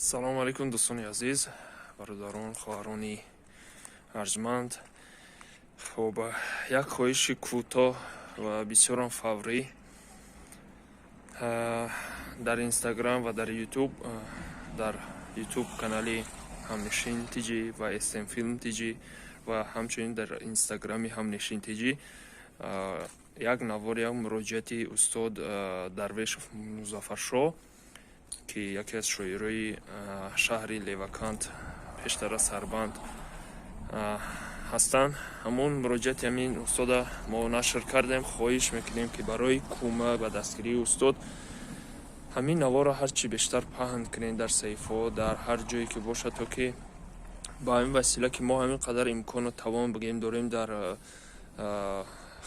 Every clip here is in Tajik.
салому алайкум дӯстони азиз, бародарон, хоҳарони арҷманд. хуб, як хоҳиши кӯтоҳ ва бисёрам фаврӣ. Дар инстаграм ва дар ютуб канали ҳамнишин тиҷӣ ва STM Film тиҷӣ ва ҳамчунин дар инстаграми ҳамнишин тиҷӣ як навор, як муроҷиати устод Дарвешов Музаффаршоҳ, ки яке аз шоирои шаҳри Левакант, пештар аз Сарбанд ҳастанд. ҳамон муроҷиати ҳамин устода мо нашр кардем. хоҳиш мекунем ки барои кӯмак ба дастгирии устод ҳамин навора ҳарчи бештар паҳн кунем дар саҳифаҳо, дар ҳар ҷое ки бошад, то ки ба ҳамин васила ки мо ҳамин қадар имкону тавон бигем дорем дар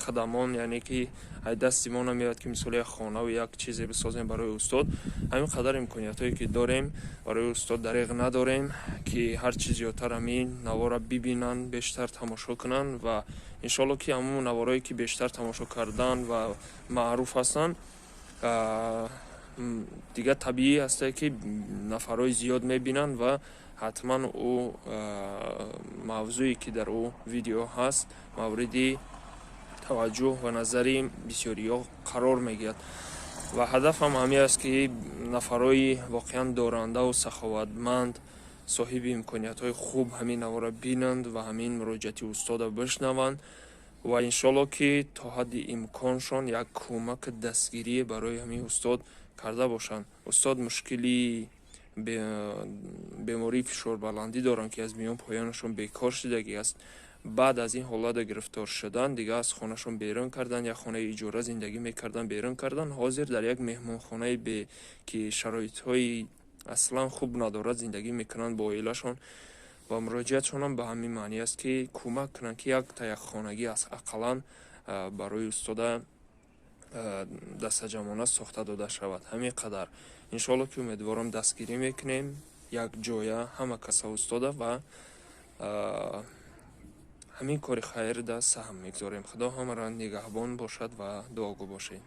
хадамон, яъне ки ай дасти мо намеяд ки мисоли як хонаву як чизе бисозем барои устод. ҳамин қадар имкониятҳое ки дорем барои устод дареғ надорем, ки ҳарчи зиёдтар ҳамин навора бибинанд, бештар тамошо кунанд ва иншоалло ки ҳамон наворое ки бештар тамошо кардан ва маъруф ҳастанд, дига табиӣ астае ки нафарҳои зиёд мебинанд ва ҳатман ӯ мавзӯе ки дар ӯ видео ҳаст мавриди таваҷҷӯҳ ва назари бисёриҳо қарор мегирад. ва ҳадафам ҳамин аст ки нафарҳои воқеан дорандаvu саховатманд, соҳиби имкониятҳои хуб ҳамин навора бинанд ва ҳамин муроҷиати устода бишнаванд ва иншоалло ки то ҳадди имконшон як кӯмаки дастгирие барои ҳамин устод карда бошанд. Устод мушкили бемории фишорбаландӣ доранд, ки аз миён поёнашон бекор шудагӣ аст. баъд аз ин ҳолата гирифтор шудан, дига аз хонашон берун кардан, як хонаи иҷора зиндагӣ мекардан, берун кардан. ҳозир дар як меҳмонхонаи ки шароитҳои аслан хуб надорад зиндагӣ мекунанд бо оилашон ва муроҷиатшонам ба ҳамин маъни аст ки кӯмак кунанд ки як таякхонагӣ ақаллан барои устода дастаҷамона сохта дода шавад. ҳамин қадар иншоалло ки умедворам дастгирӣ мекунем як ҷоя ҳама каса устода ва ҳамин кори хайр да саҳм мегзорем. худо ҳамаро нигаҳбон бошад ва дуогӯ бошед.